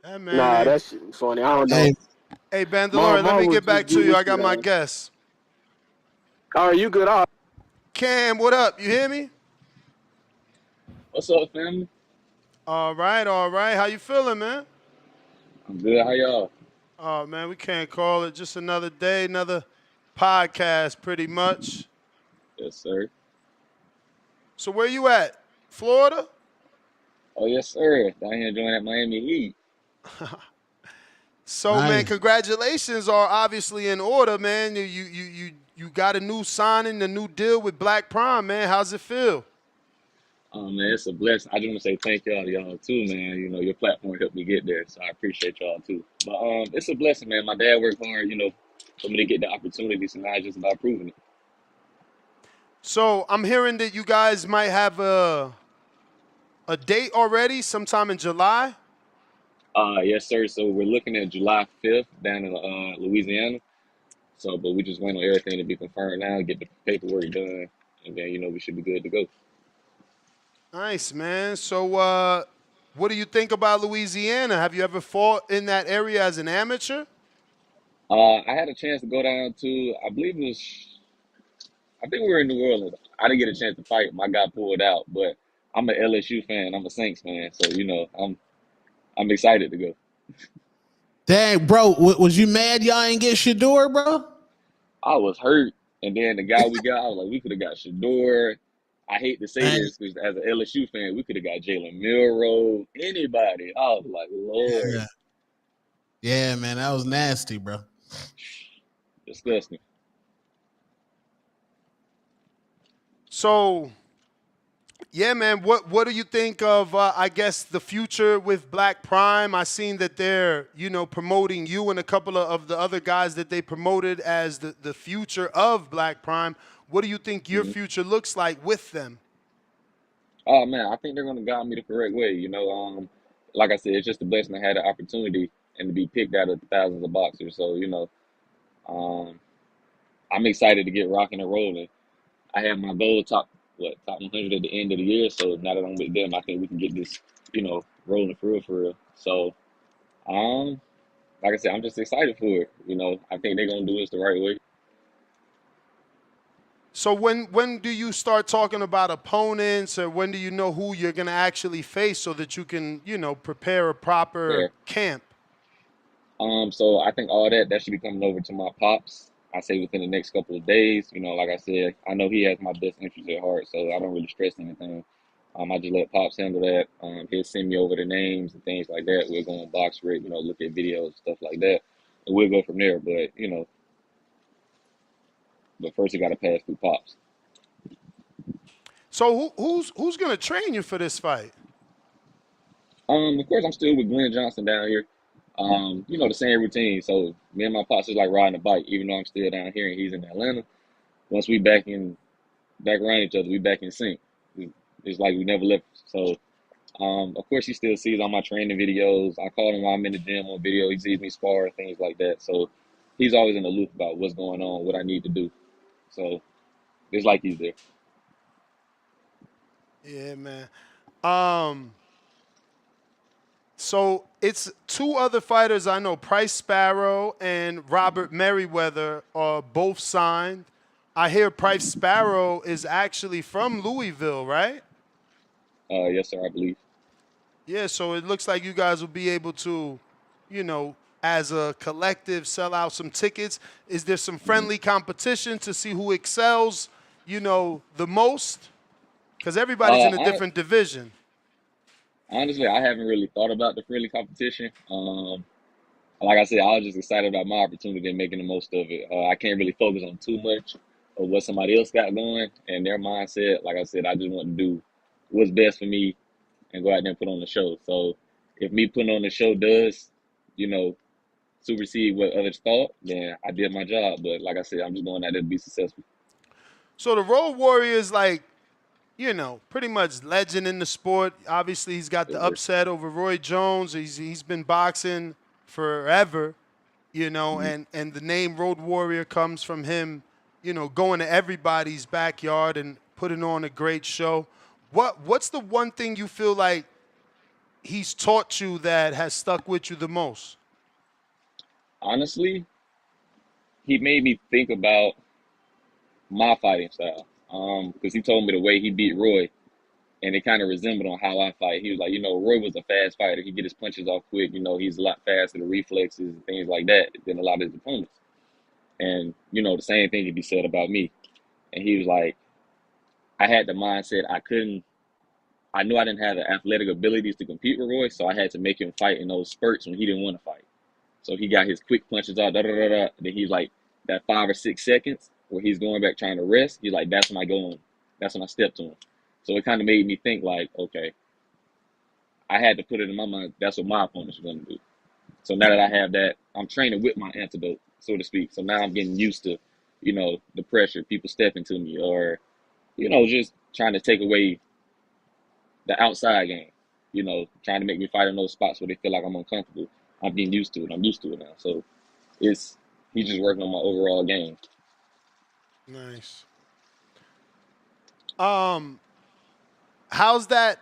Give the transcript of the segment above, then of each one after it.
Hey, man. Nah, Hey, that shit funny. I don't know. Hey, hey, My Bandalore, let mom me was get just back to getting you. this I shit got my on. guest. All right, you good? All right. Cam, what up? You hear me? What's up, family? All right, all right. How you feeling, man? I'm good. How y'all? Oh, man, we can't call it just another day, another podcast, pretty much. Yes, sir. So where you at? Florida? Oh, yes, sir. Down here enjoying that Miami Heat. So, man, nice. congratulations are obviously in order, man. You got a new signing, a new deal with Black Prime, man. How's it feel? Man, it's a blessing. I just want to say thank y'all to y'all too, man. You know, your platform helped me get there, so I appreciate y'all too. But it's a blessing, man. My dad worked hard, for me to get the opportunity, so now it's just about proving it. So I'm hearing that you guys might have a date already, sometime in July. Yes, sir. So we're looking at July 5th down in Louisiana. So, but we just waiting on everything to be confirmed now, get the paperwork done, and then we should be good to go. Nice, man. So, what do you think about Louisiana? Have you ever fought in that area as an amateur? I had a chance to go down to, I believe it was I think we were in New Orleans. I didn't get a chance to fight. My guy pulled out, but I'm an LSU fan. I'm a Saints fan, so I'm excited to go. Dang, bro, was you mad y'all ain't get Shador, bro? I was hurt, and then the guy we got, I was like, we could have got Shador. I hate to say Dang, this because as an LSU fan, we could have got Jalen Milroe, anybody. I was like, Lord, yeah, yeah, man, that was nasty, bro. disgusting. So, yeah, man. What do you think of? I guess the future with Black Prime. I seen that they're promoting you and a couple of the other guys that they promoted as the future of Black Prime. What do you think your hmm future looks like with them? Oh man, I think they're gonna guide me the correct way. Like I said, it's just a blessing to have the opportunity and to be picked out of thousands of boxers. So um, I'm excited to get rocking and rolling. I have my goal top 100 at the end of the year. So now that I'm with them, I think we can get this, rolling for real, for real. So um, like I said, I'm just excited for it. I think they're gonna do this the right way. So when do you start talking about opponents, or when do you know who you're gonna actually face so that you can prepare a proper There. camp? So I think all that should be coming over to my pops. I say within the next couple of days. Like I said, I know he has my best interest at heart, so I don't really stress anything. I just let pops handle that. He'll send me over the names and things like that. We'll go on box rec, look at videos, stuff like that, and we'll go from there. But first you got to pass through pops. So who's gonna train you for this fight? Of course, I'm still with Glenn Johnson down here. The same routine. So me and my pops is like riding a bike, even though I'm still down here and he's in Atlanta. Once we back around each other, we back in sync. It's like we never left. So of course, he still sees all my training videos. I call him while I'm in the gym on video. He sees me spar, things like that. So he's always in the loop about what's going on, what I need to do. So it's like he's there. Yeah, man. Um, so it's two other fighters I know, Price Sparrow and Robert Merriweather, are both signed. I hear Price Sparrow is actually from Louisville, right? Yes, sir, I believe. Yeah, so it looks like you guys will be able to, as a collective, sell out some tickets. Is there some hmm friendly competition to see who excels, the most? Because everybody's in a hon- different division. Honestly, I haven't really thought about the friendly competition. Like I said, I was just excited about my opportunity and making the most of it. I can't really focus on too much of what somebody else got going and their mindset. Like I said, I just want to do what's best for me and go out there and put on the show. So if me putting on the show does, you know, supersede what others thought, then I did my job. But like I said, I'm just going out there to be successful. So the Road Warrior is like, pretty much legend in the sport. Obviously, he's got Yes, the sir. upset over Roy Jones. He's been boxing forever, hmm and the name Road Warrior comes from him, going to everybody's backyard and putting on a great show. What's the one thing you feel like he's taught you that has stuck with you the most? Honestly, he made me think about my fighting style. Because he told me the way he beat Roy, and it kind of resembled on how I fight. He was like, Roy was a fast fighter. He get his punches off quick. He's a lot faster, the reflexes and things like that than a lot of his opponents. And the same thing could be said about me. And he was like, I had the mindset I couldn't. I knew I didn't have the athletic abilities to compete with Roy, so I had to make him fight in those spurts when he didn't want to fight. So he got his quick punches out, da da da da. Then he's like that 5 or 6 seconds where he's going back trying to rest. He's like, that's when I go on. That's when I step to him. So it kind of made me think like, okay, I had to put it in my mind. That's what my opponents are going to do. So now that I have that, I'm training with my antidote, so to speak. So now I'm getting used to, the pressure, people stepping to me, or just trying to take away the outside game. Trying to make me fight in those spots where they feel like I'm uncomfortable. I'm getting used to it. I'm used to it now. So he's just working on my overall game. Nice. Um, how's that?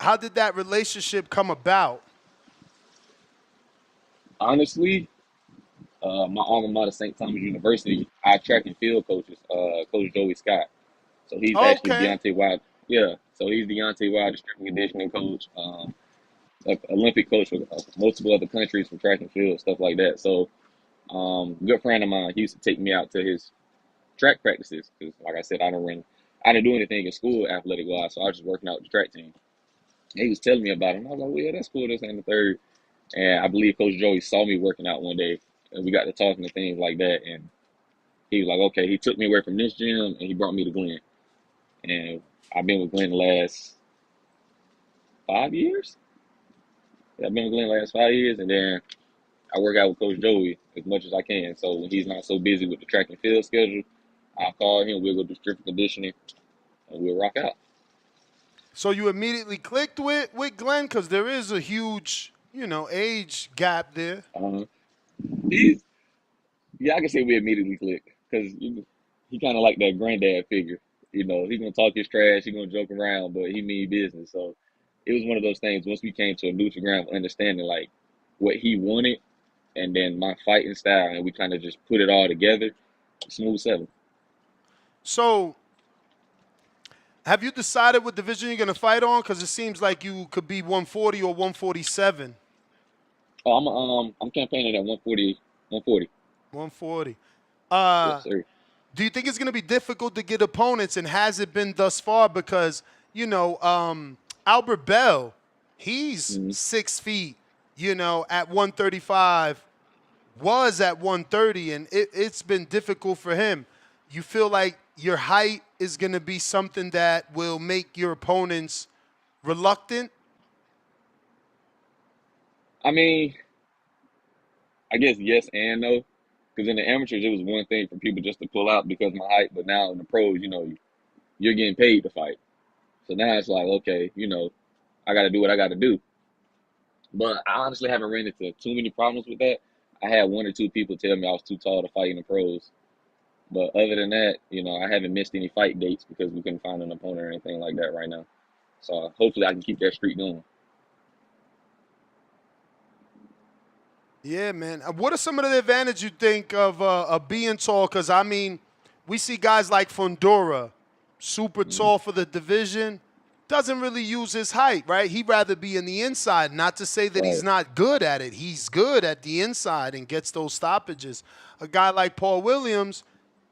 How did that relationship come about? Honestly, my alma mater, St. Thomas University, our track and field coaches, Coach Joey Scott. So he's actually Okay. Deontay Wilder. Yeah, so he's Deontay Wilder's strength and conditioning coach, Olympic coach for multiple other countries for track and field, stuff like that. So, good friend of mine, he used to take me out to his track practices because, like I said, I didn't do anything in school athletic wise, so I was just working out with the track team. And he was telling me about it, and I was like, well, yeah, that's cool, this and the third. And I believe Coach Joey saw me working out one day, and we got to talking and things like that. And he was like, okay, he took me away from this gym and he brought me to Glenn. And I've been with Glenn the last 5 years. Yeah, I've been with Glenn the last 5 years, and then I work out with Coach Joey as much as I can. So when he's not so busy with the track and field schedule, I'll call him. We'll go do strength and conditioning, and we'll rock out. So you immediately clicked with Glenn because there is a huge, age gap there. Uh, he's Yeah, I can say we immediately clicked because he kind of like that granddad figure. He gonna talk his trash, he gonna joke around, but he mean business. So it was one of those things. Once we came to a neutral ground, of understanding like what he wanted, and then my fighting style, and we kind of just put it all together. Smooth seven. So have you decided what division you're gonna fight on? Because it seems like you could be 140 or 147. Oh, I'm campaigning at 140, 140. 140. Yes, Uh, sir. do you think it's going to be difficult to get opponents, and has it been thus far? Because Albert Bell, he's Mm-hmm. 6 feet. At 135, was at 130, and it's been difficult for him. You feel like your height is going to be something that will make your opponents reluctant? I mean, I guess yes and no. Because in the amateurs, it was one thing for people just to pull out because of my height, but now in the pros, you're getting paid to fight. So now it's like, okay, I got to do what I got to do. But I honestly haven't ran into too many problems with that. I had one or two people tell me I was too tall to fight in the pros. But other than that, I haven't missed any fight dates because we couldn't find an opponent or anything like that right now. So hopefully I can keep that streak going. Yeah, man. What are some of the advantages you think of being tall? Because, I mean, we see guys like Fundora, super Hmm. tall for the division, doesn't really use his height, right? He'd rather be in the inside. Not to say that he's Right. not good at it. He's good at the inside and gets those stoppages. A guy like Paul Williams,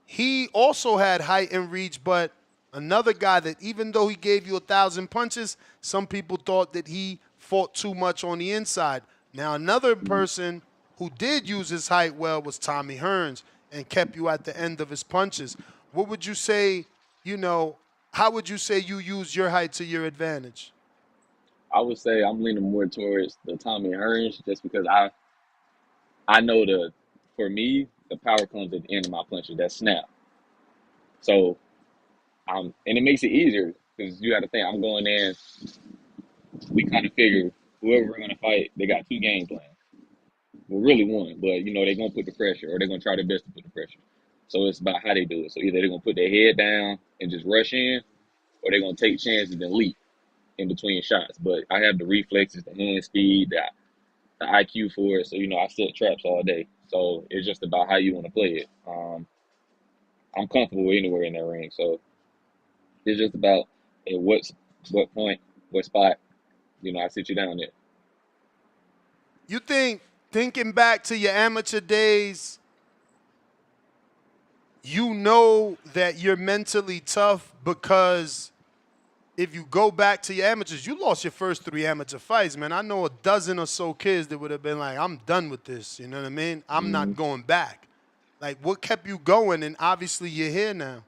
he also had height and reach, but another guy that even though he gave you 1,000 punches, some people thought that he fought too much on the inside. Now, another Hmm. person who did use his height well was Tommy Hearns and kept you at the end of his punches. What would you say, you know, how would you say you use your height to your advantage? I would say I'm leaning more towards the Tommy Hearns just because I know for me, the power comes at the end of my punches, that snap. So, and it makes it easier because you got to think I'm going in, we kind of figure whoever we're going to fight, they got two game plans. Well, really one, but they're gonna put the pressure, or they're gonna try their best to put the pressure. So it's about how they do it. So either they're gonna put their head down and just rush in, or they're gonna take chances and leap. in between shots. But I have the reflexes, the hand speed, the IQ for it. So, I set traps all day. So it's just about how you want to play it. I'm comfortable anywhere in that ring. So it's just about at what point, what spot, I sit you down there. You think, thinking back to your amateur days, you know that you're mentally tough because if you go back to your amateurs, you lost your first 3 amateur fights, man. I know a dozen or so kids that would have been like, I'm done with this. You know what I mean? I'm Hmm. not going back. Like, what kept you going? And obviously, you're here now.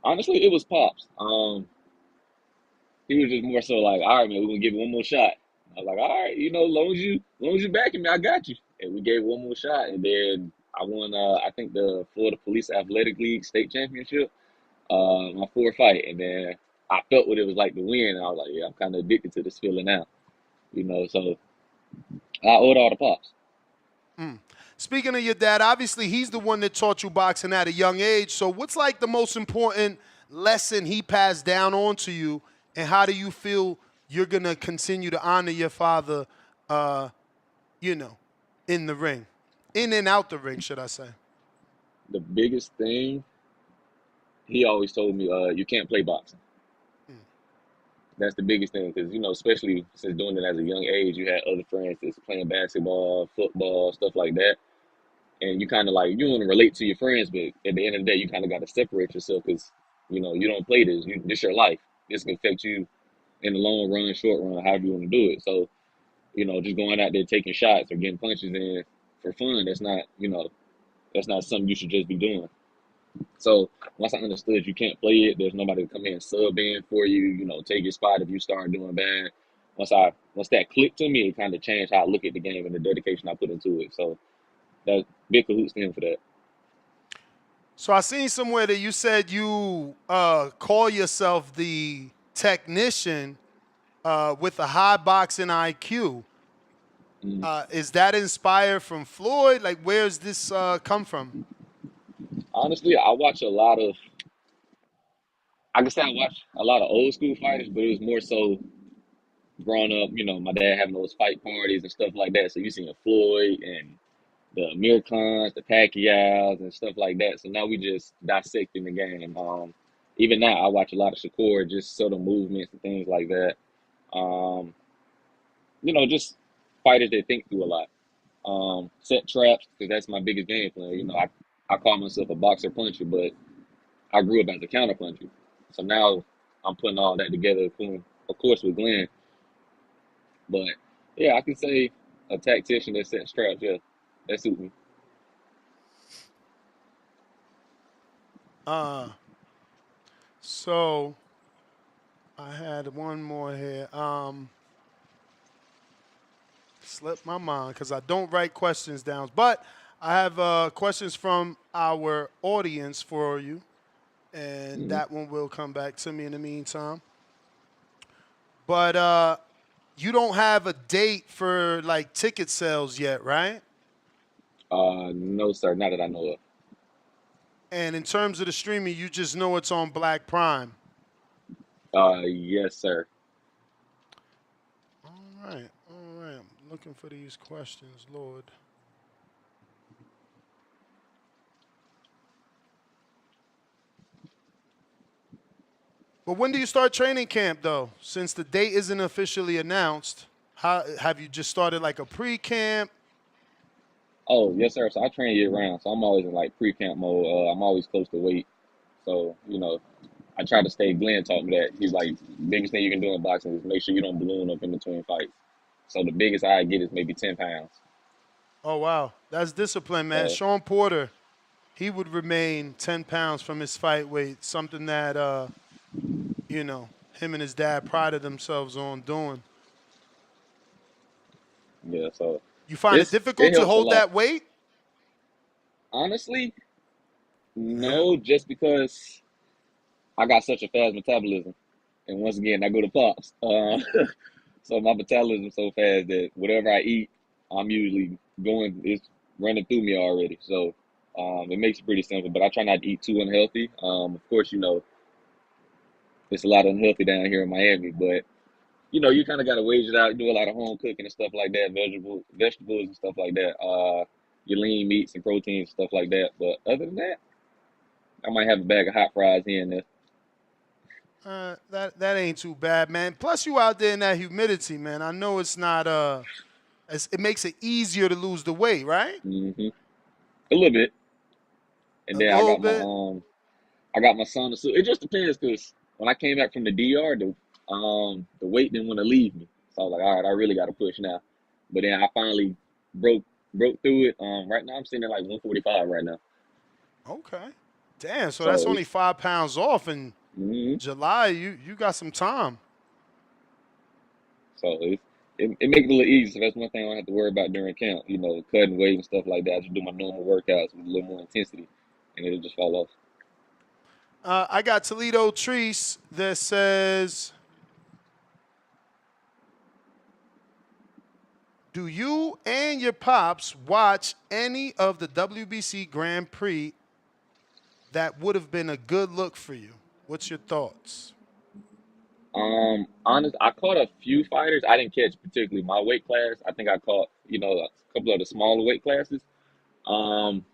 Honestly, it was Pops. He was just more so like, all right, man, we're gonna give it one more shot. I was like, all right, as long as you backing me, I got you. And we gave one more shot, and then I won. I think the Florida Police Athletic League state championship. My fourth fight, and then I felt what it was like to win, and I was like, yeah, I'm kind of addicted to this feeling now. So I owe it all to Pops. Speaking of your dad, obviously, he's the one that taught you boxing at a young age. So, what's like the most important lesson he passed down on to you, and how do you feel you're going to continue to honor your father, uh, you know, in the ring? In and out the ring, should I say. The biggest thing he always told me, you can't play boxing. That's the biggest thing because especially since doing it as a young age, you had other friends that's playing basketball, football, stuff like that, and you kind of like you want to relate to your friends, but at the end of the day, you kind of got to separate yourself because you don't play this. This your life. This can affect you in the long run, short run, however you want to do it. So just going out there taking shots or getting punches in for fun, that's not something you should just be doing. So once I understood you can't play it, there's nobody to come in and sub in for you, take your spot if you start doing bad. Once that clicked to me, it kind of changed how I look at the game and the dedication I put into it. So that big cahoots to him for that. So, I seen somewhere that you said you call yourself the technician with a high boxing IQ. Mm. Is that inspired from Floyd? Like, where's this come from? Honestly, I can say I watch a lot of old school fighters, but it was more so growing up, my dad having those fight parties and stuff like that. So you seen Floyd and the Amir Khans, the Pacquiaos, and stuff like that. So now we just dissecting the game. Even now, I watch a lot of Shakur, just subtle movements and things like that. Um, just fighters that think through a lot. Set traps because that's my biggest game plan. I call myself a boxer puncher, but I grew up as a counter puncher. So now I'm putting all that together, of course, with Glenn. But yeah, I can say a tactician that sets traps. Yeah, that suits me. Uh, so I had one more here. Slipped my mind because I don't write questions down. But I have questions from our audience for you, and Mhm. that one will come back to me in the meantime. But you don't have a date for like ticket sales yet, right? No, sir, not that I know of. And in terms of the streaming, you just know it's on Black Prime. Yes, sir. All right, all right. I'm looking for these questions, Lord. But when do you start training camp, though? Since the date isn't officially announced, how have you just started like a pre-camp? Oh, yes, sir. So I train year round, so I'm always in like pre-camp mode. I'm always close to weight, so I try to stay. Glenn taught me that. He's like, biggest thing you can do in boxing is make sure you don't balloon up in between fights. So the biggest I get is maybe 10 pounds. Oh wow, that's discipline, man. So Sean Porter, he would remain 10 pounds from his fight weight, something that him and his dad prided themselves on doing. yeah, so You find it it difficult to helps a hold lot. that weight? Honestly, no, just because I got such a fast metabolism, and once again I go to pops. So my metabolism so fast that whatever I eat, I'm usually it's running through me already. So it makes it pretty simple. But I try not to eat too unhealthy. Of course, it's a lot unhealthy down here in Miami. But you kind of got to wage it out. Do a lot of home cooking and stuff like that, vegetables and stuff like that. Your lean meats and proteins and stuff like that. But other than that, I might have a bag of hot fries here and there. That ain't too bad, man. Plus, you out there in that humidity, man. I know it's not it makes it easier to lose the weight, right? A little bit. And A then little bit. I got my son. So it just depends because when I came back from the DR, the weight didn't want to leave me. So I was like, all right, I really got to push now. But then I finally broke through it. Right now I'm sitting at like 145 right now. Okay. Damn. So that's So only 5 pounds off in mhm. July. You got some time. so it makes it a little easier. So that's one thing I don't have to worry about during camp. Cutting weight and stuff like that. I just do my normal workouts with a little more intensity, and it'll just fall off. I got Toledo Treese that says, "Do you and your pops watch any of the WBC Grand Prix that would have been a good look for you? What's your thoughts?" Honest, I caught a few fighters. I didn't catch particularly my weight class. I think I caught, a couple of the smaller weight classes. Um,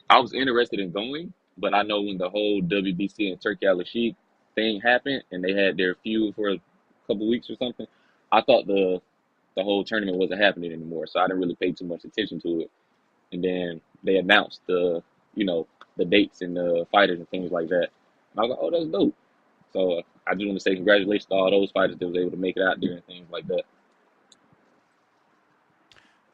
I was interested in going, but I know when the whole WBC and Turkey Al Sheikh thing happened and they had their feud for a couple weeks or something, I thought the whole tournament wasn't happening anymore. So I didn't really pay too much attention to it. And then they announced you know, the dates and the fighters and things like that. And I was like, oh, that's dope. So I just want to say congratulations to all those fighters that was able to make it out there and things like that.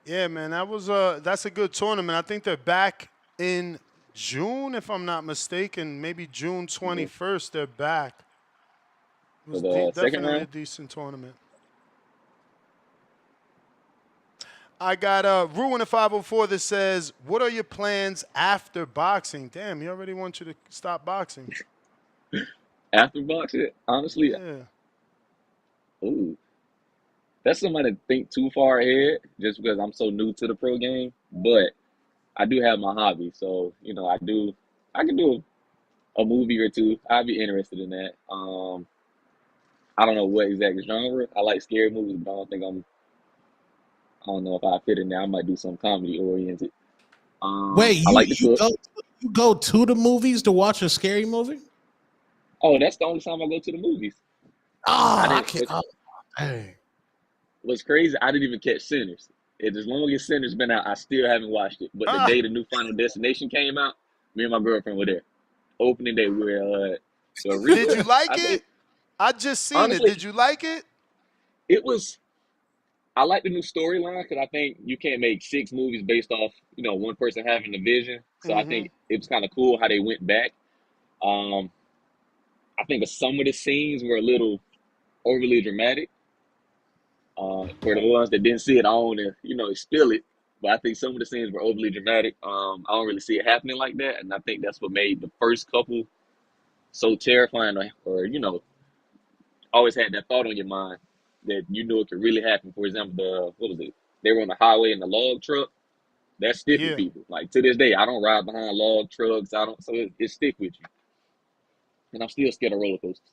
Yeah, man, that's a good tournament. I think they're back in June, if I'm not mistaken. Maybe June Mhm. 21st. They're back. It For was the second definitely a round, decent tournament. I got Ruin a 504 that says, "What are your plans after boxing?" Damn, he already wants you to stop boxing. after boxing, honestly, Yeah. ooh, that's somebody to think too far ahead just because I'm so new to the pro game. But I do have my hobby, so I can do a movie or two. I'd be interested in that. I don't know what exact genre. I like scary movies, but I don't know if I fit in there. I might do some comedy oriented. Wait, I like to cook. you go to the movies to watch a scary movie? Oh, that's the only time I go to the movies. I Oh, I didn't. can't. Oh, dang. What's crazy? I didn't even catch Sinners. As long as Sinners been out, I still haven't watched it. But the Ah, day the new Final Destination came out, me and my girlfriend were there. Opening day, we were the did Aretha. you like I it? think I just seen it. honestly, Did you like it? it was. I like the new storyline because I think you can't make six movies based off one person having a vision. So I Mm-hmm. think it was kind of cool how they went back. Um, I think some of the scenes were a little overly dramatic. For the ones that didn't see it, I don't want to spill it. But I think some of the scenes were overly dramatic. I don't really see it happening like that, and I think that's what made the first couple so terrifying, or always had that thought on your mind that you knew it could really happen. For example, what was it? They were on the highway in the log truck. That stick with Yeah. people. Like to this day, I don't ride behind log trucks. I don't, so it stick with you. And I'm still scared of roller coasters.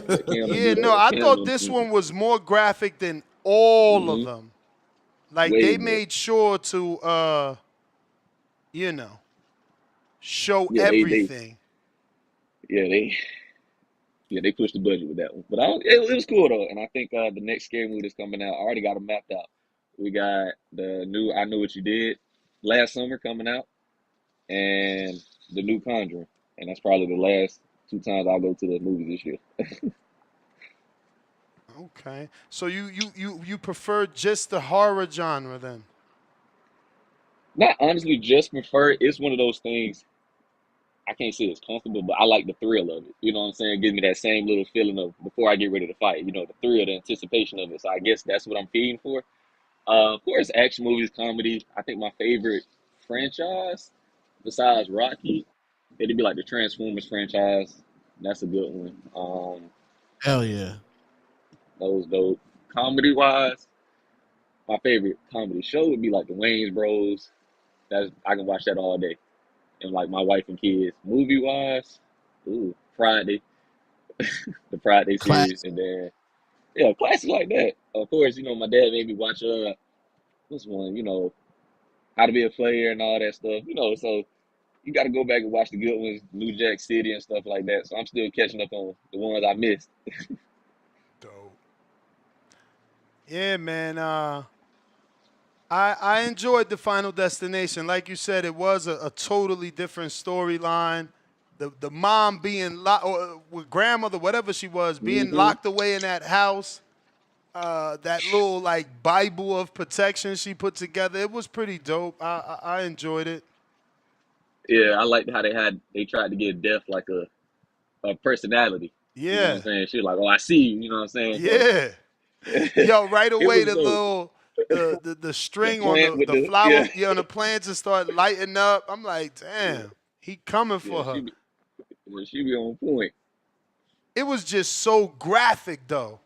Yeah, Cam Yeah, do no, the I Cam thought do. this one was more graphic than all of Mm-hmm. them. Like Way they more. made sure to you know, show Yeah, they everything. yeah they pushed the budget with that one. But it was cool though, and I think the next scary movie that's coming out, I already got them mapped out. We got the new I Knew What You Did last summer coming out, and the new Conjuring, and that's probably the last two times I'll go to the movies this year. Okay. So you prefer just the horror genre then? Not honestly just prefer it. It's one of those things I can't say it's comfortable, but I like the thrill of it. You know what I'm saying? It gives me that same little feeling of before I get ready to fight. The thrill, the anticipation of it. So I guess that's what I'm feeding for. Of course, action movies, comedy. I think my favorite franchise, besides Rocky, it'd be like the Transformers franchise. That's a good one. Hell yeah. Those dope. Comedy wise, my favorite comedy show would be like the Wayne's Bros. I can watch that all day. And like my wife and kids. Movie wise, ooh. Friday, the Friday Class. series, and then yeah, classics like that. Of course, my dad made me watch what's one, How to Be a Player and all that stuff. So you got to go back and watch the good ones, New Jack City and stuff like that. So I'm still catching up on the ones I missed. Dope. Yeah, man. I enjoyed the Final Destination. Like you said, it was a totally different storyline. The mom being locked, or with grandmother, whatever she was, being Hmm. locked away in that house. That little like Bible of protection she put together. It was pretty dope. I enjoyed it. Yeah, I liked how they tried to give Death like a personality. You know what I'm Yeah, saying? She was like, "Oh, I see you." You know what I'm saying? So yeah. Yo, right it away was the dope. little the The string on plant with the the flower yeah, yeah on the plants and start lighting up. I'm like, damn, he coming yeah. for her. She be on point. It was just so graphic though.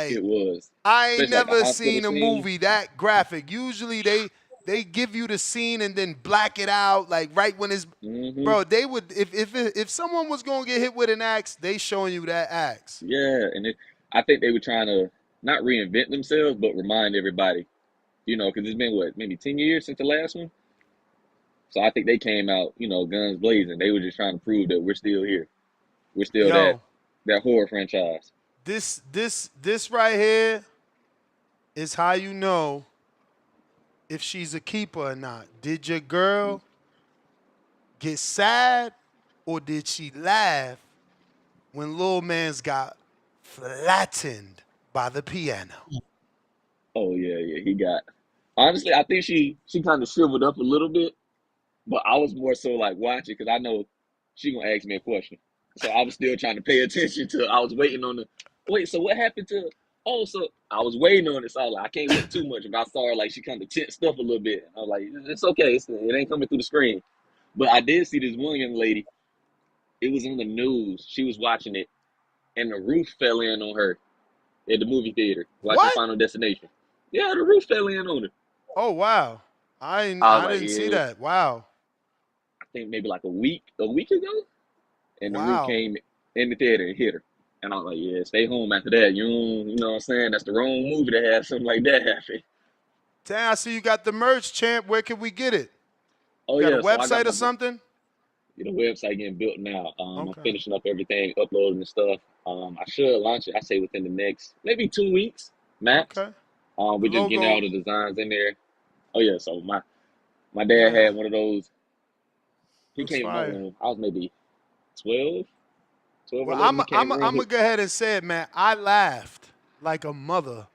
It Like was, I ain't especially like the never hospital seen a scene. movie that graphic. Usually they give you the scene and then black it out like right when it's Hmm. bro. They would if someone was gonna get hit with an axe, they showing you that axe. Yeah, and I think they were trying to not reinvent themselves, but remind everybody. Because it's been what, maybe 10 years since the last one. So I think they came out, guns blazing. They were just trying to prove that we're still here. We're still that Yo, that horror franchise. this right here is how you know if she's a keeper or not. Did your girl get sad or did she laugh when Lil Man's got flattened by the piano? Oh yeah, yeah. He got honestly, I think she kind of shriveled up a little bit, but I was more so like watching because I know she gonna ask me a question, so I was still trying to pay attention to. I was waiting on the wait. So what happened to? Oh, so I was waiting on it. So I was like, I can't look too much. But I saw her like she kind of tensed up a little bit. I was like, it's okay. It ain't coming through the screen. But I did see this one young lady. It was on the news. She was watching it, and the roof fell in on her at the movie theater watching What? Final Destination. Yeah, the roof fell in on her. Oh wow. I was I like, didn't see yeah, that. Wow. I think maybe like a week ago, and the roof Wow. came in the theater and hit her. And I was like, yeah, stay home after that. You know what I'm saying? That's the wrong movie to have something like that happen. Damn, I see you got the merch, champ. Where can we get it? Oh You got a yeah, so I got website or my something? website getting built now. I'm Okay. finishing up everything, uploading the stuff. I should launch it. I say within the next maybe 2 weeks max. Okay. The We're just getting all logo. the designs in there. Oh yeah, so my dad Yeah. had one of those. He Looks came in my fire. room. I was maybe 12, 12 or Well, 11. He came in the I'm room. gonna go ahead and say it, man. I laughed like a mother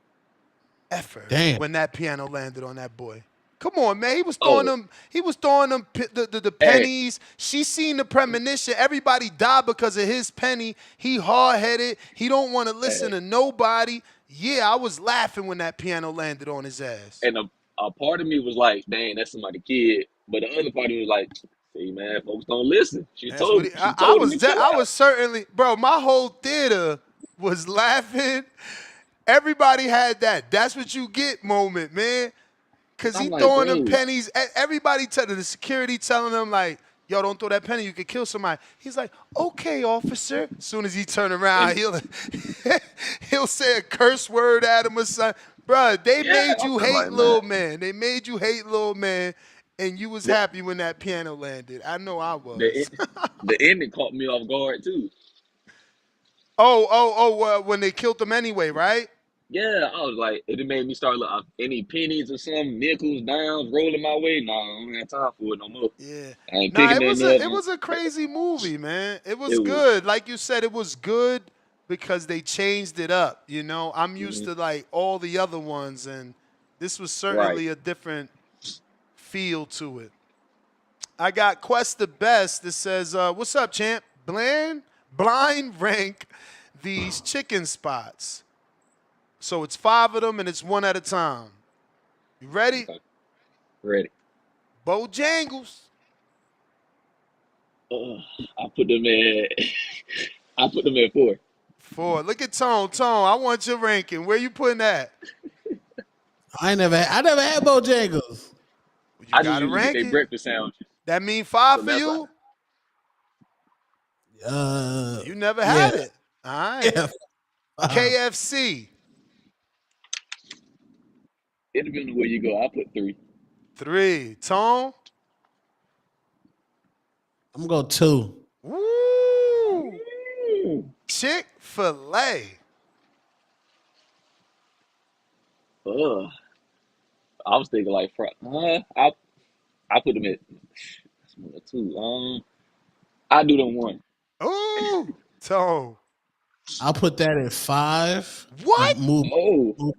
effer Damn. when that piano landed on that boy. Come on, man. He was throwing Oh, them. He was throwing them the hey, pennies. She seen the premonition. Everybody died because of his penny. He hard headed. He don't want to listen hey. to nobody. Yeah, I was laughing when that piano landed on his ass. And a part of me was like, dang, that's somebody's kid. But the other part of me was like, see, man, folks don't listen. She That's what told he, she told him to chill I out. was certainly, bro. My whole theater was laughing. Everybody had that. That's what you get moment, man. Cause I'm he like, throwing them bro, pennies. Everybody telling the security telling them like, "Yo, don't throw that penny. You could kill somebody." He's like, "Okay, officer." As soon as he turn around, and he'll say a curse word at him or something. Bruh, they yeah, made I'm you just hate like, man, Lil Man. They made you hate Lil Man, and you was the happy when that piano landed. I know I the was. the ending caught me off guard too. When they killed him anyway, right? Yeah, I was like, it made me start looking any pennies or some nickels, dimes rolling my way. Nah, I don't have time for it no more. Yeah. I ain't Nah, picking nothing up. it was a crazy movie, man. It It was was good. Like you said, it was good because they changed it up. I'm used mhm, to like all the other ones, and this was right. certainly a different feel to it. I got Quest the Best that says, "What's up, champ? Blind rank these chicken spots. So it's 5 of them, and it's one at a time. You ready? Okay, ready. Bojangles. Uh, I put them at I put them at 4. 4. Look at Tone. Tone, I want your ranking. Where you putting that? I never had Bojangles. You I just got to usually get rank their it. breakfast sandwiches, That mean so 5 for that's why. you? You never Yeah, had it. All right. yeah. KFC, It depends on where you go. I put 3. 3. Tone. I'm gonna go 2. Woo. Mm. Chick-fil-A. Ugh. I was thinking like, I put them at that's 1 or 2. I do them 1. Ooh. Tone. I'll put that at 5 What? and Oh, move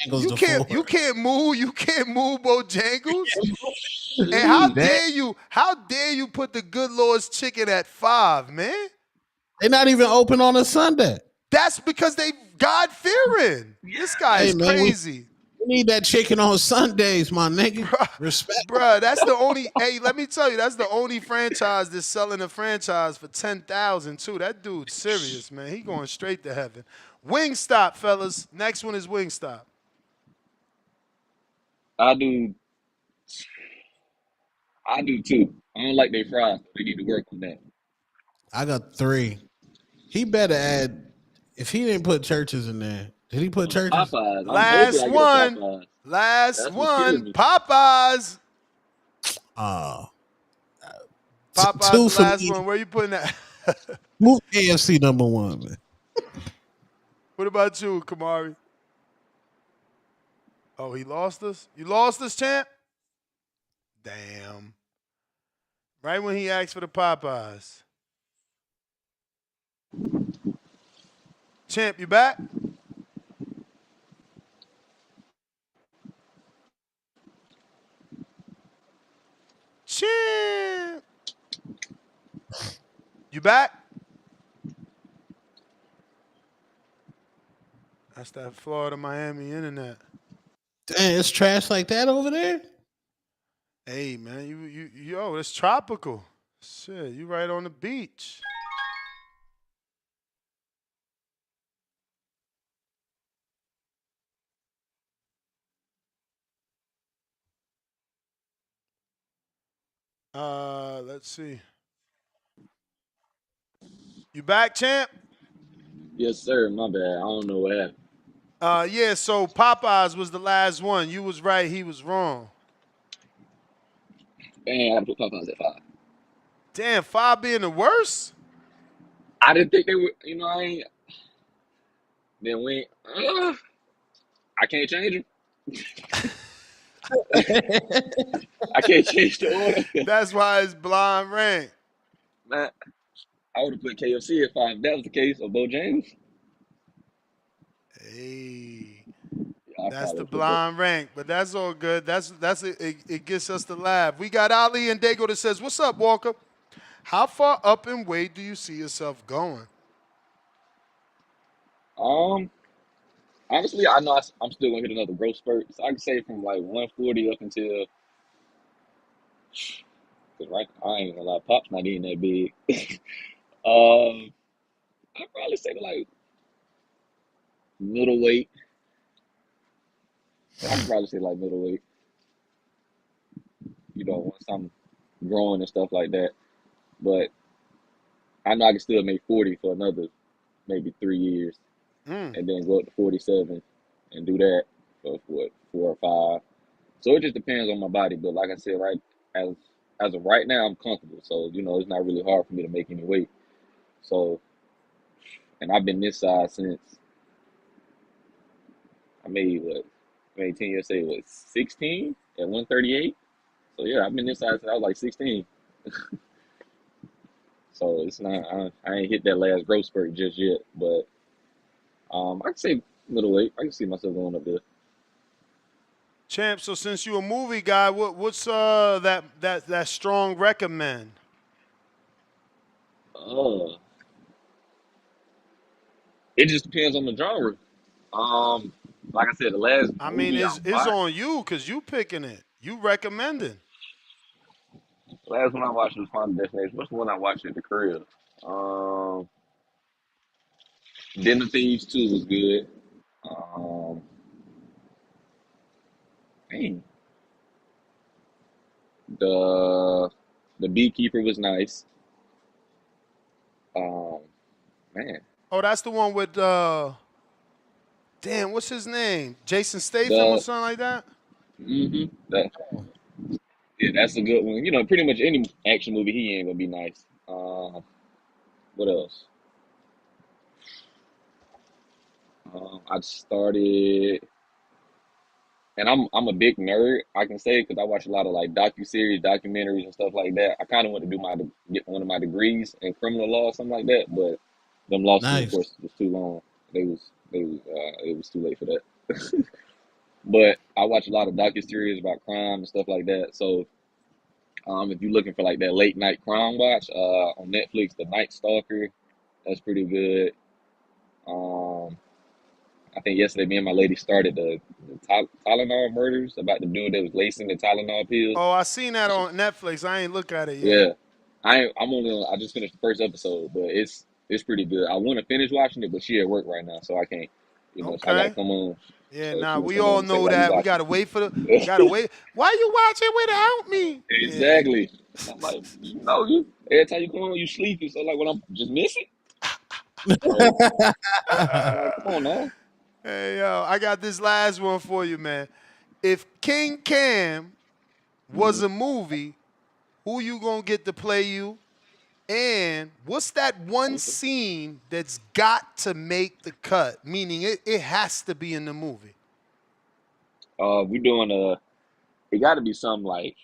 Bengals You to can't 4. you can't move. You can't move Bojangles. And That how dare you put the good Lord's chicken at 5, man? they're not even open on a Sunday. That's because they God fearing. This guy Hey is man, crazy. we need that chicken on Sundays, my nigga. Bruh, Respect. bruh, that's the only. Hey, let me tell you, that's the only franchise that's selling a franchise for 10,000 too. That dude's serious, man. He going straight to heaven. Wingstop, fellas. Next one is Wingstop. I do. I do too. I don't like their fries. They need to work on that. I got 3. He better add. If he didn't put churches in there, did he put On the churches? Popeyes, I'm hoping Last I get a one. Popeyes. Last That's what's killing one. me. Popeyes. Uh, 2 Popeyes, the for last me. one. Where you putting that? Move AFC number 1, man. What about you, Kamari? Oh, he lost us? You lost us, champ? Damn. Right when he asked for the Popeyes. Champ, you back? Champ. You back? That's that Florida Miami internet. Damn, it's trash like that over there. Hey man, yo, it's tropical. Shit, you right on the beach. Let's see. You back, champ? Yes, sir. My bad. I don't know what happened. Yeah, so Popeyes was the last one. You was right, he was wrong. Dang, I gotta put Popeyes at 5. Damn, 5 being the worst? I didn't think they were. I ain't. Then we. I can't change them. I can't change the order. That's why it's blind rank. Man, I would have put KFC at 5 if that was the case, or Bojangles. Hey, I that's probably the put Bo. blind rank, but that's all good. It gets us to laugh. We got Ali and Dago that says, "What's up, Walker? How far up in weight do you see yourself going?" Um, Honestly, I know I'm still gonna hit another growth spurt. So I can say from like 140 up until, cause right, I ain't gonna lie, Pop's not getting that big. I'd probably say like middleweight. I could probably say like middleweight. Once I'm growing and stuff like that. But I know I can still make 40 for another maybe 3 years, Mm. and then go up to 47 and do that for what 4 or 5. So it just depends on my body. But like I said, right as as of right now, I'm comfortable. So it's not really hard for me to make any weight. So and I've been this size since I made what I made 10 years say what 16 at 138. So yeah, I've been this size since I was like 16. So it's not I ain't hit that last growth spurt just yet. But I can say middleweight. I can see myself going up there. Champ, so since you a movie guy, what's that strong recommend? Uh, it just depends on the genre. Um, like I said, the last I mean, movie I it's watched, on you because you picking it. You recommending. last one I watched was Final Destination. What's the one I watched at the crib? Um, Dinner Thieves 2 was good. Um, Dang, the the Beekeeper was nice. Um, man, Oh, that's the one with damn, what's his name? Jason Statham or the something like that? that yeah, that's a good one. You know, pretty much any action movie he in gonna be nice. What else? I started, and I'm a big nerd. I can say because I watch a lot of like docu-series, documentaries, and stuff like that. I kind of want to do get one of my degrees in criminal law or something like that, but them law school Nice. courses was too long. It was too late for that. But I watch a lot of docu-series about crime and stuff like that. So if you're looking for like that late night crime watch, on Netflix, The Night Stalker, that's pretty good. Um, I think yesterday me and my lady started the Tylenol murders about the dude that was lacing the Tylenol pills. Oh, I seen that on Netflix. I ain't look at it yet. Yeah, I just finished the first episode, but it's pretty good. I want to finish watching it, but she at work right now, so I can't. You know, so I got to Okay. come on. Yeah, So she nah, was we coming on all and say, know "Why you that. We watching gotta wait for the. We gotta it?" wait. Why you watching without me? Yeah. Exactly. I'm like, you every time you come on, you sleepy. So like, when I'm just missing. So I'm like, come on now. Hey yo, I got this last one for you, man. If King Cam was Hmm. a movie, who you gonna get to play you? And what's that one Okay. scene that's got to make the cut? Meaning it has to be in the movie. We doing it got to be something like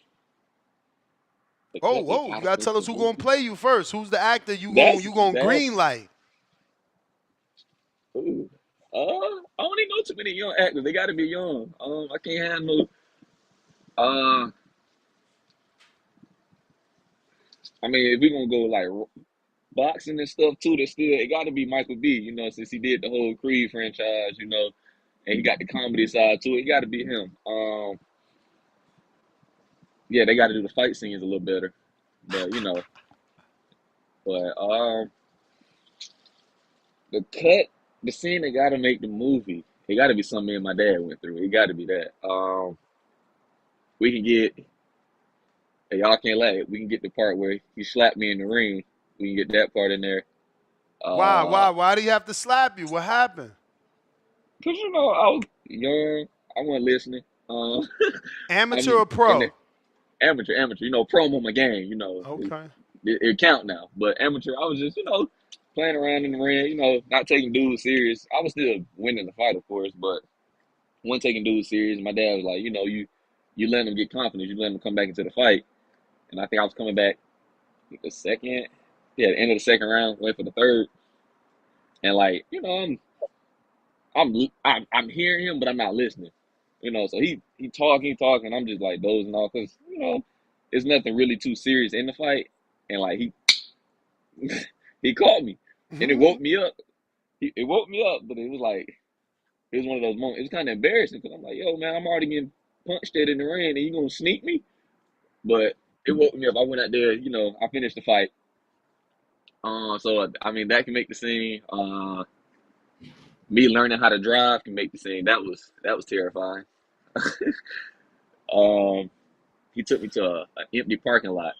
the Oh, cut that whoa, you gotta gotta make tell the us who gonna movie. play you first. Who's the actor That's you gonna green that's. light? Ooh. I don't even know too many young actors. They got to be young. I can't have no. Uh, I mean, if we gonna go like boxing and stuff too, that's still it got to be Michael B. You know, since he did the whole Creed franchise, you know, and he got the comedy side too. It got to be him. Yeah, they got to do the fight scenes a little better, but you know, but the cut, the scene that got to make the movie, it got to be something me and my dad went through. It got to be that. We can get, and y'all can't laugh. We can get the part where he slapped me in the ring. We can get that part in there. Why? Uh, Why do you have to slap you? What happened? Cause you know I was young, I wasn't listening. I Amateur mean, or in the pro? amateur, you know, promo my game, you know, Okay. it count now. But amateur, I was just, you know, playing around in the ring, you know, not taking dudes serious. I was still winning the fight, of course, but wasn't taking dudes serious. My dad was like, you know, you let them get confidence, you let them come back into the fight. And I think I was coming back the second, yeah, the end of the second round, wait for the third, and like, you know, I'm hearing him, but I'm not listening. You know, so he talking. I'm just like dozing off because you know, it's nothing really too serious in the fight, and like he caught me, and it woke me up. It woke me up, but it was like it was one of those moments. It was kind of embarrassing because I'm like, yo, man, I'm already getting punched at in the ring, and you gonna sneak me? But it woke me up. I went out there, you know, I finished the fight. So I mean, that can make the scene. Me learning how to drive can make the scene. That was terrifying. Um, he took me to an empty parking lot.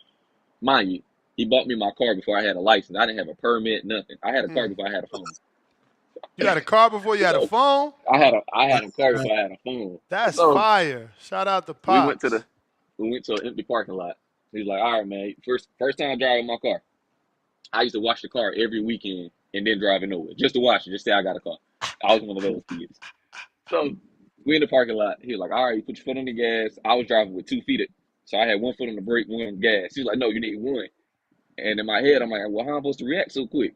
Mind you, he bought me my car before I had a license. I didn't have a permit, nothing. I had a car before I had a phone. You had a car before you had a So phone? I had a car before I had a phone. That's So fire. Shout out to we went to Pops. an empty parking lot. He's like, all right, man. First time driving my car. I used to wash the car every weekend and then drive it nowhere just to wash it, just say I got a car. I was one of those kids. So we in the parking lot. He was like, all right, you put your foot on the gas. I was driving with 2 feet. So I had one foot on the brake, one on the gas. He was like, no, you need one. And in my head, I'm like, well, how am I supposed to react so quick?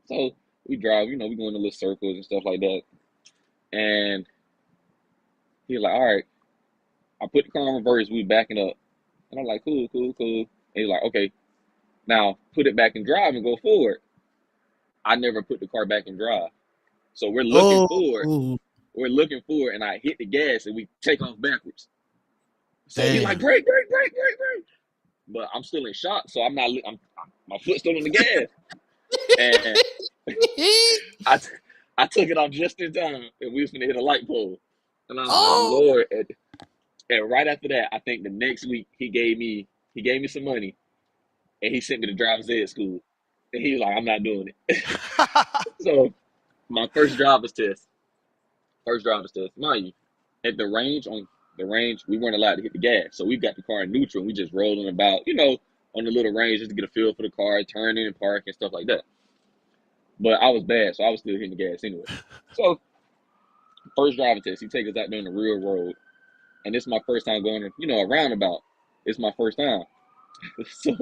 So we drive, you know, we go in the little circles and stuff like that. And he was like, all right, I put the car in reverse. We backing up. And I'm like, cool, cool, cool. And he's like, okay, now put it back in drive and go forward. I never put the car back in drive. So Oh, we're looking forward, and I hit the gas and we take off backwards. So he like, damn. brake, brake, brake, brake, brake. But I'm still in shock, so my foot's still on the gas. And I, I took it off just in time, and we was gonna hit a light pole. And I was like, Oh, Lord. And right after that, I think the next week he gave me some money, and he sent me to driver's ed school. And he was like, I'm not doing it. So my first driver's test, mind you, at the range, we weren't allowed to hit the gas. So we got the car in neutral and we just rolling about, on the little range just to get a feel for the car, turning and park and stuff like that. But I was bad, so I was still hitting the gas anyway. So first driving test, he takes us out there on the real road. And this is my first time going, a roundabout. It's my first time. So,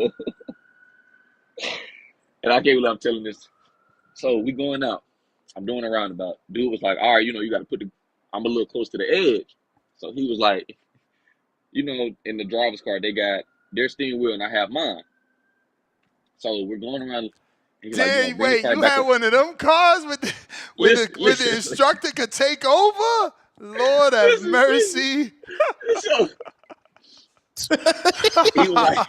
and I can't believe I'm telling this. So we going out. I'm doing a roundabout. Dude was like, all right, you got to I'm a little close to the edge. So he was like, in the driver's car, they got their steering wheel and I have mine. So we're going around. He's Damn, like, bring the wait, car you back had up. one of them cars with the instructor could take over? Lord have mercy. So he was like,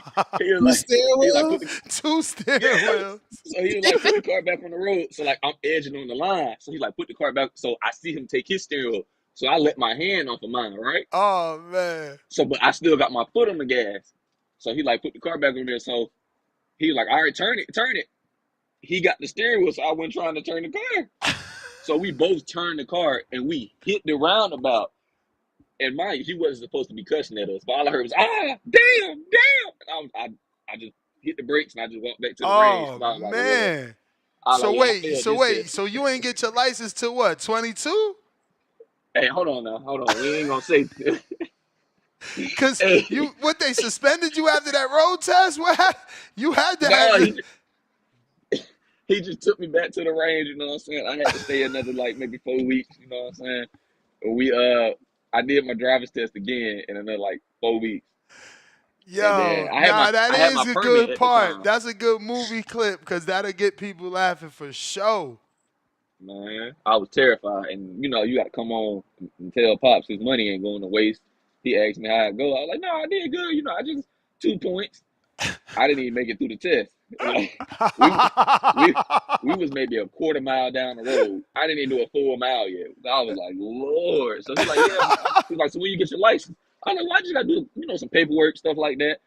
two steering wheels. So he was like, put the car back on the road. So like I'm edging on the line. So he's like, put the car back. So I see him take his steering wheel. So I let my hand off of mine, right? Oh man. So but I still got my foot on the gas. So he like put the car back on there. So he was like, all right, turn it. He got the steering wheel, so I wasn't trying to turn the car. So we both turned the car and we hit the roundabout. And mind you, he wasn't supposed to be cussing at us, but all I heard was, damn. And I just hit the brakes and I just walked back to the range. Oh I was like, man. So you ain't get your license till what? 22? Hey, hold on. We ain't gonna say. Cause Hey. They suspended you after that road test? What? You had to have. He just took me back to the range. You know what I'm saying? I had to stay another maybe 4 weeks. You know what I'm saying? But I did my driver's test again in another 4 weeks. Yo, that is a good part. That's a good movie clip because that'll get people laughing for sure. Man, I was terrified. And, you got to come on and tell Pops his money ain't going to waste. He asked me how I go. I was like, no, I did good. I just 2 points. I didn't even make it through the test. We was maybe a quarter mile down the road. I didn't even do a full mile yet. I was like, Lord. So he's like, yeah. He's like, so when you get your license? I was like, well, I just got to do, some paperwork, stuff like that.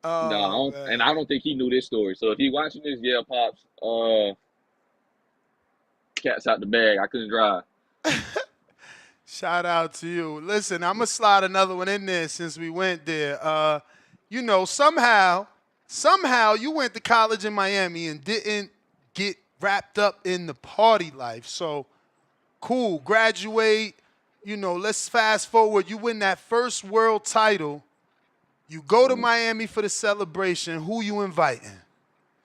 No, and I don't think he knew this story. So if he watching this, yeah, Pops, cat's out the bag. I couldn't drive. Shout out to you. Listen, I'm going to slide another one in there since we went there. Somehow you went to college in Miami and didn't get wrapped up in the party life. So, cool, graduate. Let's fast forward. You win that first world title. You go to Miami for the celebration. Who you inviting?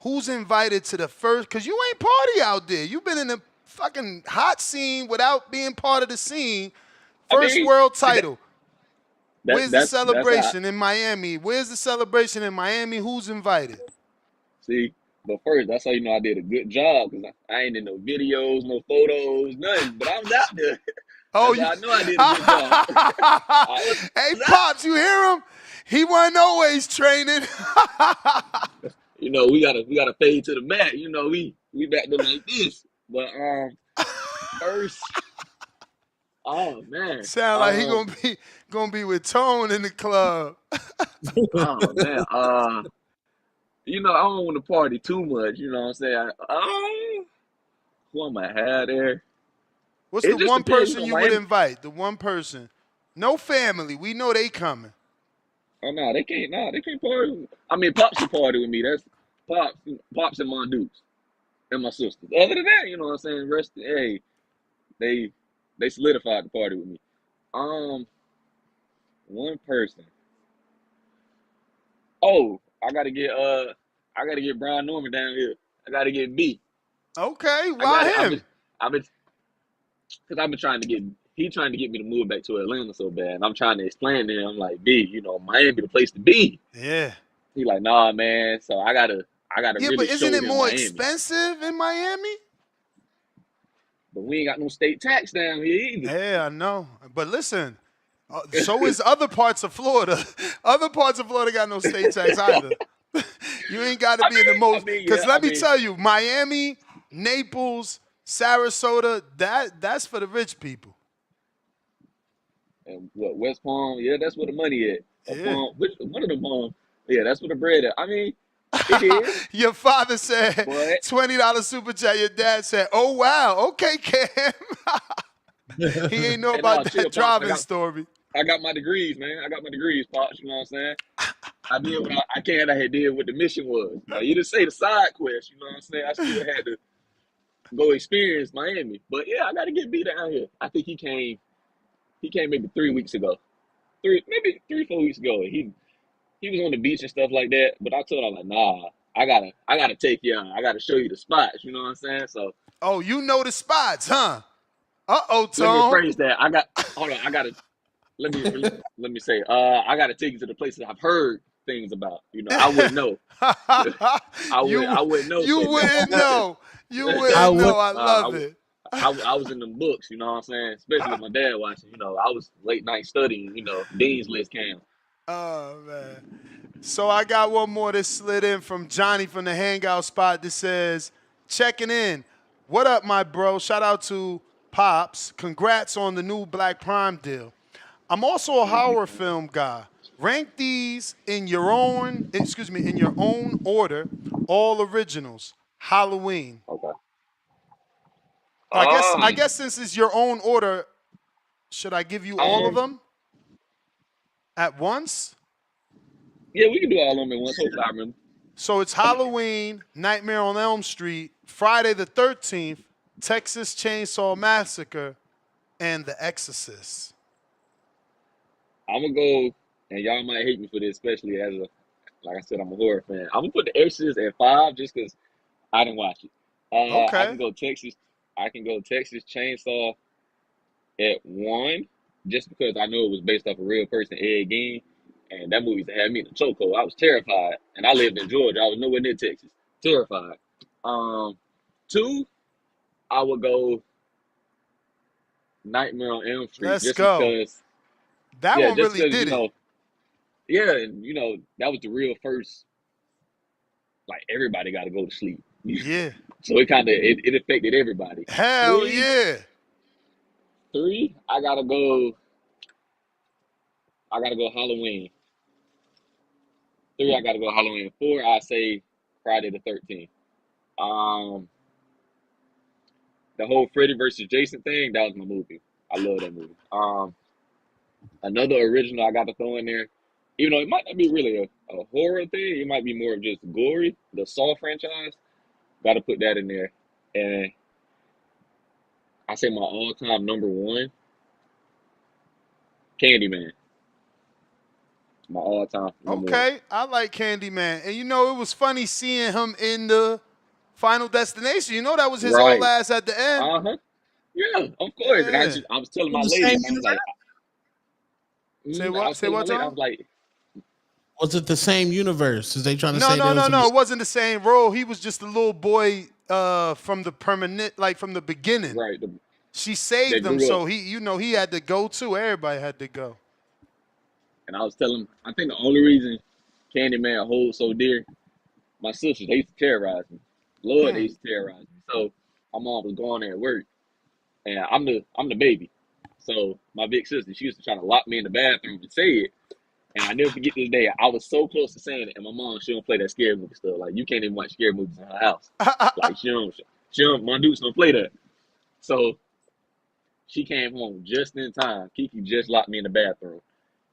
Who's invited to the first? Because you ain't party out there. You've been in the fucking hot scene without being part of the scene. First world title. Where's the celebration in Miami? Where's the celebration in Miami? Who's invited? See, but first, that's how you know I did a good job because I ain't in no videos, no photos, nothing. But I was out there. Oh, I know I did a good job. Hey, Pops, you hear him? He wasn't always training. We gotta fade to the back. We back there like this. But first, oh man, sound like he gonna be with Tone in the club. Oh man, I don't want to party too much. You know what I'm saying? Who am I have there? What's the one person you would invite? The one person. No family. We know they coming. Oh no, they can't. No, they can't party. I mean, Pops can party with me. That's Pops and my dudes and my sisters. Other than that, you know what I'm saying? They solidified the party with me. One person. Oh, I gotta get Brian Norman down here. I gotta get B. Okay, why him? I've been trying to get. He trying to get me to move back to Atlanta so bad. And I'm trying to explain to him, I'm like, B, Miami the place to be. Yeah. He like, nah, man. So I gotta yeah, really but isn't it more Miami. expensive in Miami? But we ain't got no state tax down here either. Yeah, I know. But listen, so is other parts of Florida. Other parts of Florida got no state tax either. You ain't got to be in the most. Because let me tell you, Miami, Naples, Sarasota, that's for the rich people. And what, West Palm? Yeah, that's where the money at. Yeah. One of the Palm. Yeah, that's where the bread at. I mean, It is, Your father said but $20 super chat. Your dad said, "Oh wow, okay, Cam." He ain't know and no, about chill, that pops. driving story. I got my degrees, man. I got my degrees, pops. You know what I'm saying? I did what I can. I had did what the mission was. Now you didn't say the side quest. You know what I'm saying? I still had to go experience Miami. But yeah, I got to get B down here. I think he came. He came maybe 3 weeks ago. Maybe 3, 4 weeks ago. He was on the beach and stuff like that. But I told him like, nah, I gotta take you out. I gotta show you the spots. You know what I'm saying? So Oh, you know the spots, huh? Uh-oh, let me Tone. rephrase that. Hold on. Let me say. I gotta take you to the places I've heard things about. You know, I wouldn't know. you I wouldn't know. you So wouldn't know. You I wouldn't would. know. I love I, it. I was in them books, you know what I'm saying? Especially with my dad watching, you know, I was late night studying, you know, Dean's List came. Oh man. So I got one more that slid in from Johnny from the Hangout spot that says, checking in. What up, my bro? Shout out to Pops. Congrats on the new Black Prime deal. I'm also a Thank you. horror film guy. Rank these in in your own order, all originals. Halloween. Okay. I guess since it's your own order, should I give you all of Um, them at once? yeah, we can do all of them at once. Hopefully I remember. So it's Halloween, Nightmare on Elm Street, Friday the 13th, Texas Chainsaw Massacre, and The Exorcist. I'm gonna go, and y'all might hate me for this, especially as like I said, I'm a horror fan. I'm gonna put The Exorcist at 5 just because I didn't watch it. I can Okay. go Texas. I can go Texas Chainsaw at 1 just because I know it was based off a real person, Ed Gein. And that movie had me in a chokehold. I was terrified. And I lived in Georgia. I was nowhere near Texas. Terrified. Um, 2, I would go Nightmare on Elm Street Let's go. That one just really because, did it. and that was the real first, like everybody got to go to sleep. Yeah. So it affected everybody. Hell Three, yeah. 3, I gotta go Halloween. 3, I gotta go Halloween. 4, I say Friday the 13th. Um, the whole Freddy versus Jason thing, that was my movie. I love that movie. Another original I got to throw in there, even though it might not be really a horror thing, it might be more of just gory. The Saw franchise, got to put that in there. And I say my all-time number 1, Candyman. My all-time number 1. Okay. I like Candyman. And it was funny seeing him in the Final Destination. That was his old Right. ass at the end. Uh-huh. Yeah, of course. And Yeah. I was telling In my the lady, same and I was universe? like, I was Say telling my what, lady, I Tom? was like, Was it the same universe? Is they trying to No, say no, there no, was no. It wasn't the same role. He was just a little boy from the permanent, like from the beginning. right, She that saved him, grew up. so he had to go too. Everybody had to go. And I was telling him, I think the only reason Candyman holds so dear, my sisters, they used to terrorize me. Lord, they Hmm. used to terrorize me. So my mom was going there at work, and I'm the baby. So my big sister, she used to try to lock me in the bathroom and say it. And I never forget this day. I was so close to saying it, and my mom, she don't play that scary movie stuff. Like you can't even watch scary movies in her house. Like she don't. My dudes don't play that. So she came home just in time. Kiki just locked me in the bathroom,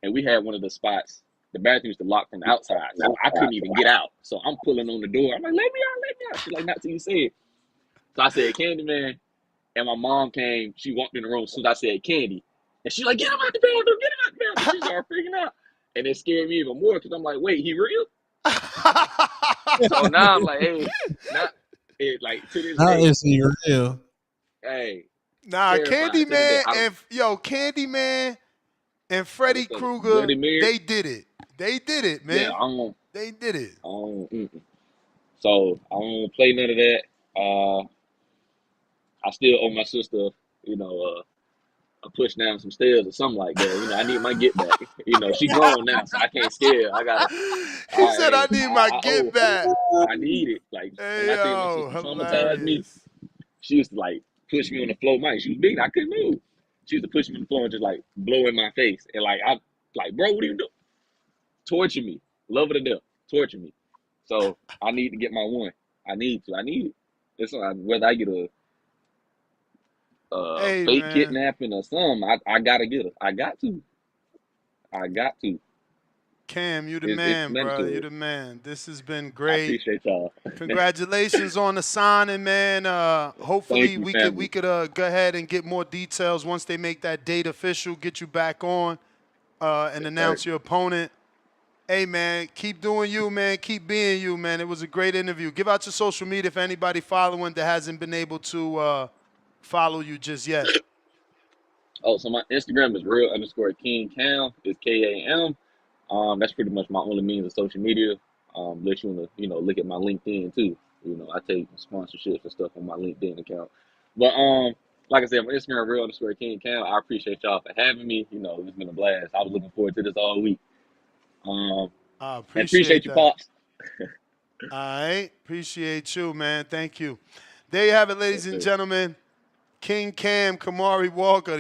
and we had one of the spots. The bathroom used to lock from the outside, so I couldn't even get out. So I'm pulling on the door. I'm like, "Let me out, let me out." She's like, "Not till you say it." So I said, "Candyman," and my mom came. She walked in the room as soon as I said "Candy," and she's like, "Get him out the bathroom! Get him out the bathroom!" She started freaking out, and it scared me even more because I'm like, "Wait, he real?" So now I'm like, "Hey, not it." Like to this How day, is he real? hey, Nah, terrified to this day. Candyman and Like I Freddy said, Krueger, Bloody Mary. they did it. They did it, Yeah, man. They did it. I don't, mm-mm. So I don't play none of that. Uh, I still owe my sister, you know, a push down some stairs or something like that. I need my get back. She grown now, so I can't scare her. I gotta. He said, "I Hey, need my I get owe. back." I need it. Like when Hey I tell you my yo, sister traumatized me, hilarious. she used to like push me on the floor. Mike, she was big. I couldn't move. She used to push me on the floor and just like blow in my face and like bro, what are you doing? Torture me, love her to death, torture me. So I need to get my one. I need it. It's whether I get a Hey, fake man. kidnapping or something. I gotta get her. I got to. Cam, you the It's man, bro. You mandatory. the man. This has been I great. appreciate y'all. Congratulations on the signing, man. Thank Hopefully you, we family. could go ahead and get more details once they make that date official. Get you back on and Yes, sir. announce your opponent. Hey, man, keep doing you, man. Keep being you, man. It was a great interview. Give out your social media if anybody following that hasn't been able to follow you just yet. Oh, so my Instagram is real_King Cam. It's KAM. That's pretty much my only means of social media. Let you wanna, look at my LinkedIn too. I take sponsorships and stuff on my LinkedIn account. But like I said, my Instagram real_King Cam. I appreciate y'all for having me. It's been a blast. I was looking forward to this all week. Um, I and appreciate appreciate you, that. pops. All right. Appreciate you, man. Thank you. There you have it, Yes, ladies and sir. gentlemen. King Cam, Kamauriay Walker.